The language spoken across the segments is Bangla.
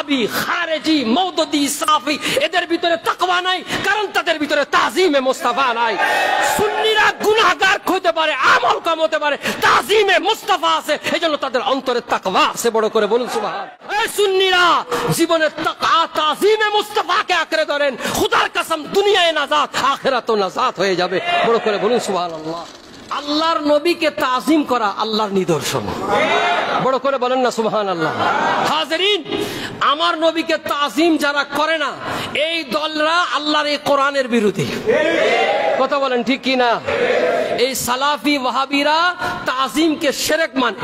ওয়াহাবি, খারেজি, মওদুদি, সাফি এদের ভিতরে তাকওয়া নাই, কারণ তাদের ভিতরে তাজিমে মুস্তাফা নাই। সুন্নিরা গুনাহগার হতে পারে, আমল কম হতে পারে, তাজিমে মুস্তাফা আছে, এজন্য তাদের অন্তরে তাকওয়া আছে। বড় করে বলুন সুবহান। এই সুন্নিরা জীবনে তাজিমে মুস্তাফাকে আঁকড়ে ধরেন, খোদার কসম দুনিয়ায় নাজাত, আখিরাতেও নাজাত হয়ে যাবে। বড় করে বলুন সুবহানাল্লাহ। আল্লাহর নবীকে তাজিম করা আল্লাহর নিদর্শন। বড় করে বলেন না সুবহানাল্লাহ। হাজিরিন, আমার নবীকে তাজিম যারা করে না, এই দলরা আল্লাহর এই কোরআনের বিরোধী। কথা বলেন ঠিক কি না? এই সালাফি ওয়াহাবিরা তাজিমকে শিরক মানে,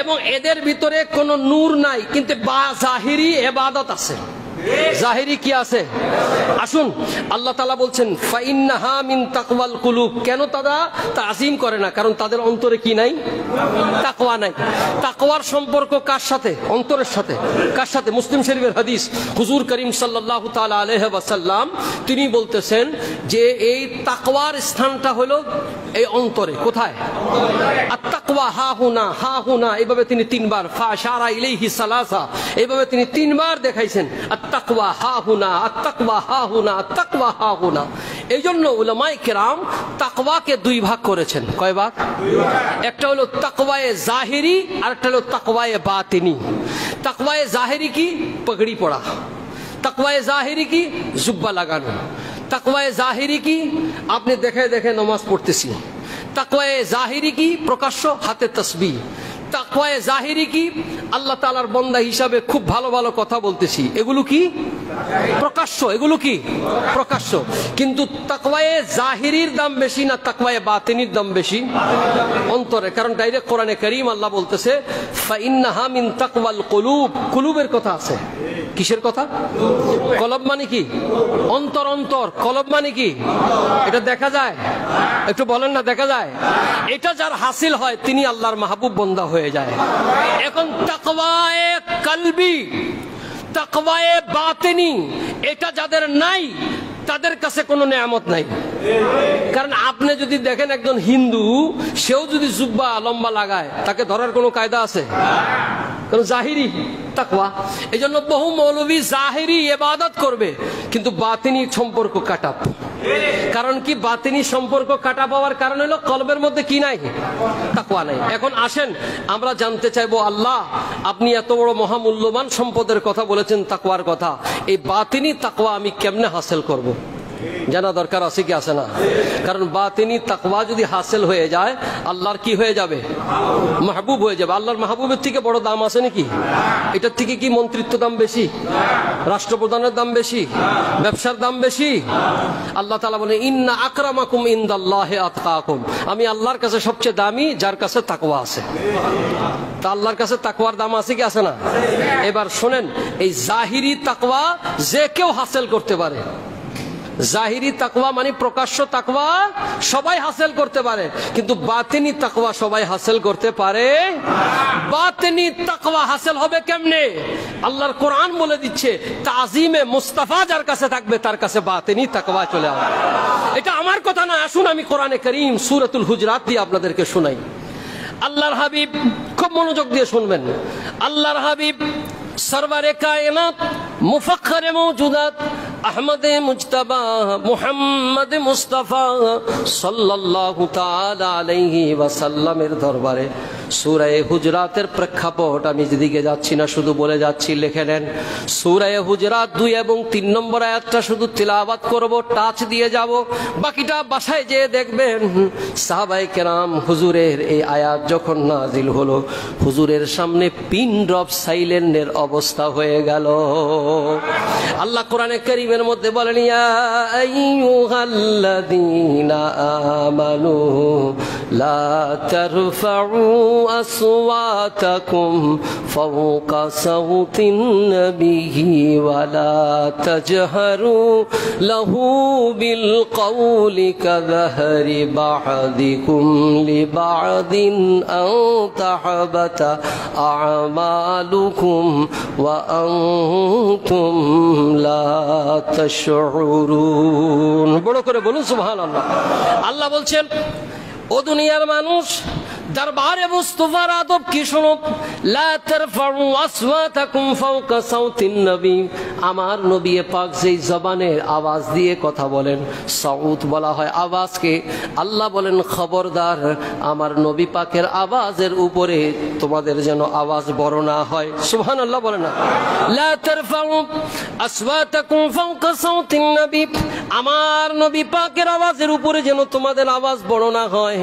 এবং এদের ভিতরে কোনো নূর নাই, কিন্তু জাহিরি ইবাদত আছে। জাহিরি কি আছে? আসুন, আল্লাহ তাআলা বলছেন ফাইন্নাহা মিন তাকওয়াল কুলুব। কেন তারা তাজিম করে না? কারণ তাদের অন্তরে কি নাই? তাকওয়া নাই। তাকওয়ার সম্পর্ক কার সাথে? অন্তরের সাথে। কার সাথে? মুসলিম শরীফের হাদিস, হুজুর করিম সাল্লাল্লাহু তাআলা আলাইহি ওয়াসাল্লাম তিনি বলতেছেন যে এই তাকওয়ার স্থানটা হলো এই অন্তরে। কোথায়? আত-তাকওয়া হা হুনা, হা হুনা, এভাবে তিনি তিনবার, ফাশারা ইলাইহি সালাসা, এভাবে তিনি তিনবার দেখাইছেন আত-তাকওয়া হা হুনা, আত-তাকওয়া হা হুনা, আত-তাকওয়া হা হুনা। এইজন্য উলামায়ে কেরাম তাকওয়াকে দুই ভাগ করেছেন। কয় ভাগ? একটা হলো তাকওয়ায়ে জাহিরি, আর একটা হলো তাকওয়ায়ে বাতিনি। তাকওয়ায়ে জাহিরি কি? পগড়ি পড়া। তাকওয়ায়ে জাহিরি কি? জুব্বা লাগানো। তাকওয়ায়ে জাহিরি কি? আপনি দেখে দেখে নামাজ পড়তেছি। তাকওয়ায়ে জাহিরি কি? প্রকাশ্য হাতে তাসবিহ। তাকওয়ায়ে জাহিরি কি? আল্লাহ তাআলার বান্দা হিসাবে খুব ভালো ভালো কথা বলতেছি। এগুলো কি? প্রকাশ্য। এগুলো কি? প্রকাশ্য। কিন্তু তাকওয়ায়ে জাহিরির দাম বেশি না তাকওয়ায়ে বাতিনির দাম বেশি? অন্তরে। কারণ ডাইরেক্ট কোরআনে কারীম আল্লাহ বলতেছে ফাইন্নাহা মিন তাকওয়াল কুলুব। কুলুবের কথা আছে। কিসের কথা? কলব মানে কি? অন্তর। অন্তর। কলব মানে কি? এটা দেখা যায়? একটু বলেন না, দেখা যায়? এটা যার হাসিল হয় তিনি আল্লাহর মাহবুব বান্দা হয়ে যায়। এখন তাকওয়ায়ে কলবি, তাকওয়ায়ে বাতিনি এটা যাদের নাই, তাদের কাছে কোনো নেয়ামত নাই। কারণ আপনি যদি দেখেন একজন হিন্দু, সেও যদি জুব্বা লম্বা লাগায়, তাকে ধরার কোনো কায়দা আছে? কারণ জাহিরি তাকওয়া। এজন্য বহু মৌলভী জাহিরি ইবাদত করবে, কিন্তু বাতিনি সম্পর্ক কাটা। কারণ কি? বাতিনি সম্পর্ক কাটা পাওয়ার কারণ হলো কলবের মধ্যে কি নাই? তাকওয়া নাই। এখন আসেন আমরা জানতে চাইবো, আল্লাহ আপনি এত বড় মহামূল্যবান সম্পদের কথা বলেছেন, তাকওয়ার কথা, এই বাতিনি তাকওয়া আমি কেমনে হাসিল করব? জানা দরকার আছে কি আছে না? কারণ বাতিনি তাকওয়া যদি হাসিল হয়ে যায়, আল্লাহর কি হয়ে যাবে? মাহবুব হয়ে যাবে। আল্লাহর মাহবুবের থেকে বড় দাম আছে নাকি? এটার থেকে কি মন্ত্রিত্ব দাম বেশি? রাষ্ট্রপ্রধানের দাম বেশি? ব্যবসার দাম বেশি? আল্লাহ তাআলা বলেন ইন্না আকরামাকুম ইনদাল্লাহি আতকাকুম। আমি আল্লাহর কাছে সবচেয়ে দামি যার কাছে তাকওয়া আছে। তা আল্লাহর কাছে তাকওয়ার দাম আছে কি আছে না? এবার শোনেন, এই জাহিরি তাকওয়া যে কেউ হাসিল করতে পারে। জাহিরি তাকওয়া মানে প্রকাশ্য তাকওয়া সবাই হাসিল করতে পারে, কিন্তু বাতিনি তাকওয়া সবাই হাসিল করতে পারে। বাতিনি তাকওয়া হাসিল হবে কেমনে? আল্লাহর কোরআন বলে দিচ্ছে তাজিমে মুস্তাফা যার কাছে থাকবে তার কাছে বাতিনি তাকওয়া চলে আসবে। এটা আমার কথা না, আসুন আমি কোরআনে কারীম সূরাতুল হুজরাত দিয়ে আপনাদেরকে শোনাই। আল্লাহর হাবিব, খুব মনোযোগ দিয়ে শুনবেন, আল্লাহর হাবিব সরওয়ারে কায়নাত মুফাখখারে মওজুদাত আহমদে মুজতবা মুহাম্মদ মুস্তাফা সাল্লাল্লাহু তাআলা আলাইহি ওয়াসাল্লামের দরবারে সূরা হুজরাতের প্রেক্ষাপট আমি যেদিকে যাচ্ছি না, শুধু বলে যাচ্ছি, লিখে নেন। সূরা হুজরাত 2 এবং 3 নম্বর আয়াতটা শুধু তিলাওয়াত করব, টাচ দিয়ে যাব, বাকিটা বাসায় যেয়ে দেখবেন। সাহাবায়ে কেরাম হুজুরের এই আয়াত যখন নাজিল হলো, হুজুরের সামনে পিন ড্রপ সাইলেন্টের অবস্থা হয়ে গেল। আল্লাহ কোরআনে কারীমের মধ্যে বলেন ইয়া আইয়ুহাল্লাযীনা আমানু লা তারফাউ আসওয়াতাকুম ফাওকা সাওতিন নবিয়্যি ওয়া লা তাজহারু লাহু বিল কওলি কাযাহরি বা'দিকুম লিবা'দিন আও তাহবাতা আমালুকুম ওয়া আনতুম লা তাশউরুন। বড় করে বলুন সুবহানাল্লাহ। আল্লাহ বলছেন, ও দুনিয়ার মানুষ, দরবারে মুস্তাফার আদব কি শোনো, লা তারফাউ আসওয়াতাকুম ফাওকা সাউতিন নবী, আমার নবী পাক যেই জবানের আওয়াজ দিয়ে কথা বলেন, সাউত বলা হয় আওয়াজকে, আল্লাহ বলেন খবরদার আমার নবী পাকের আওয়াজের উপরে তোমাদের যেন আওয়াজ বড় না হয়। সুবহানাল্লাহ বলেন না, লা তারফাউ আসওয়াতাকুম ফাওকা সাউতিন নবী, আমার নবী পাকের আওয়াজের উপরে যেন তোমাদের আওয়াজ বড় না হয়।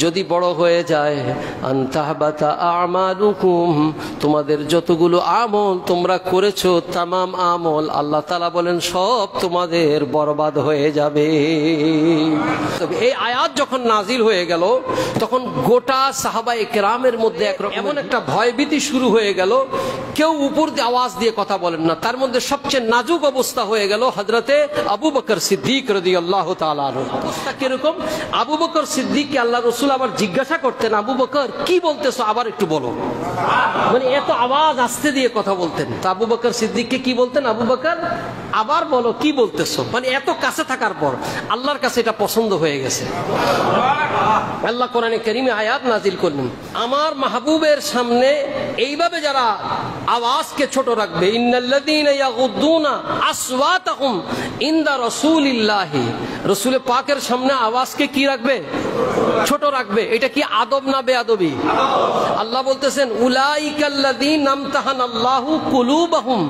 যদি বড় হয়ে যায় আনতাহবাতা আমালুকুম, তোমাদের যতগুলো আমল তোমরা করেছো তামাম আমল আল্লাহ তাআলা বলেন সব তোমাদের বরবাদ হয়ে যাবে। এই আয়াত যখন নাজিল হয়ে গেল তখন গোটা সাহাবায়ে কেরামের মধ্যে এমন একটা ভয়ভীতি শুরু হয়ে গেল, কেউ উপর দিয়ে আওয়াজ দিয়ে কথা বলেন না। তার মধ্যে সবচেয়ে নাজুক অবস্থা হয়ে গেল হযরতে আবু বকর সিদ্দিক রাদিয়াল্লাহু তাআলা আনহু। অবস্থা কিরকম, আবু বকর সিদ্দিককে আল্লাহ রাসূল আবার জিজ্ঞাসা করতেন, আবু বকর কি বলতেছো আবার একটু বলো, মানে এত আওয়াজ আস্তে দিয়ে কথা বলতেন। তো আবু বকর সিদ্দিককে কি বলতেন, আবু বকর আবার বলো কি বলতেছো, মানে এত কাছে থাকার পর আল্লাহর কাছে এটা পছন্দ হয়ে গেছে। আল্লাহ কোরআনে কারীমে আয়াত নাজিল করলেন, আমার মাহবুবের সামনে এইভাবে যারা আওয়াজকে ছোট রাখবে, ইন্নাল্লাযীনা ইয়াগুদ্দুনা আসওয়াতাহুম ইনদা রাসূলিল্লাহি, রাসূল পাকের সামনে আওয়াজকে কি রাখবে, ছোট রাখবে। এটা কি আদব না বেয়াদবি? আল্লাহ বলতেছেন উলাইকাল্লাযীনা আমতাহানাল্লাহু কুলুবাহুম,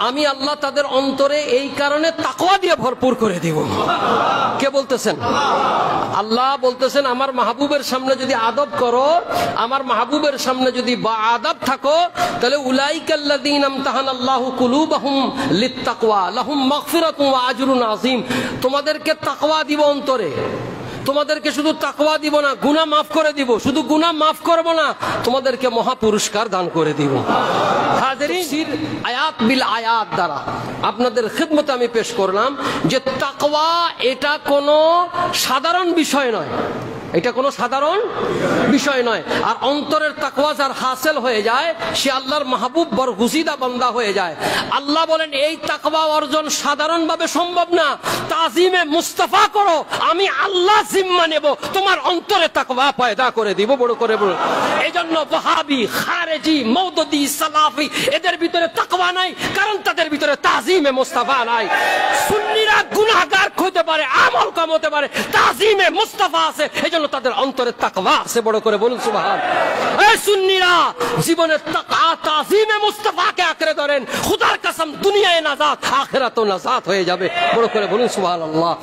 আমি আল্লাহ তাদের অন্তরে এই কারণে তাকওয়া দিয়ে ভরপুর করে দিব। কে বলতেছেন? আল্লাহ বলতেছেন আমার মাহবুবের সামনে যদি আদব করো, আমার মাহবুবের সামনে যদি বাআদব থাকো, তাহলে উলাইকাল্লাযীনা আমতাহানাল্লাহু কুলুবাহুম লিত্তাকওয়া লাহুম মাগফিরাতুন ওয়া আজরুন আযীম, তোমাদেরকে তাকওয়া দিব অন্তরে, তোমাদেরকে শুধু তাকওয়া দিব না, গুনাহ মাফ করে দিব, শুধু গুনাহ মাফ করব না, তোমাদেরকে মহা পুরস্কার দান করে দিব। হাজিরিন, আয়াত বিল আয়াত দ্বারা আপনাদের খিদমতে আমি পেশ করলাম যে তাকওয়া এটা কোনো সাধারণ বিষয় নয়, এটা কোনো সাধারণ বিষয় নয়। আর অন্তরের তাকওয়া যার হাসিল হয়ে যায় সে আল্লাহর মাহবুব বরগুজিদা বান্দা হয়ে যায়। আল্লাহ বলেন এই তাকওয়া অর্জন সাধারণভাবে সম্ভব না, তাজিমে মুস্তাফা করো, আমি আল্লাহ জিম্মা নেব, তোমার অন্তরে তাকওয়া পয়দা করে দিব, বড় করে বড়। এইজন্য ওয়াহাবি, খারেজি, মওদুদি, সালাফি এদের ভিতরে তাকওয়া নাই, কারণ তাদের ভিতরে তাজিমে মুস্তাফা নাই। সুন্নিরা গুনাহগার হতে পারে, আমল কম হতে পারে, তাজিমে মুস্তাফা আছে, এইজন্য তাদের অন্তরে তাকওয়া আছে, বড় করে বলুন সুবহান। এই সুন্নিরা জীবনের তাকওয়া তাজিমে মুস্তাফাকে আঁকড়ে ধরেন, খোদার কসম দুনিয়ায় নাজাত আখিরাতেও নাজাত হয়ে যাবে, বড় করে বলুন সুবহানাল্লাহ।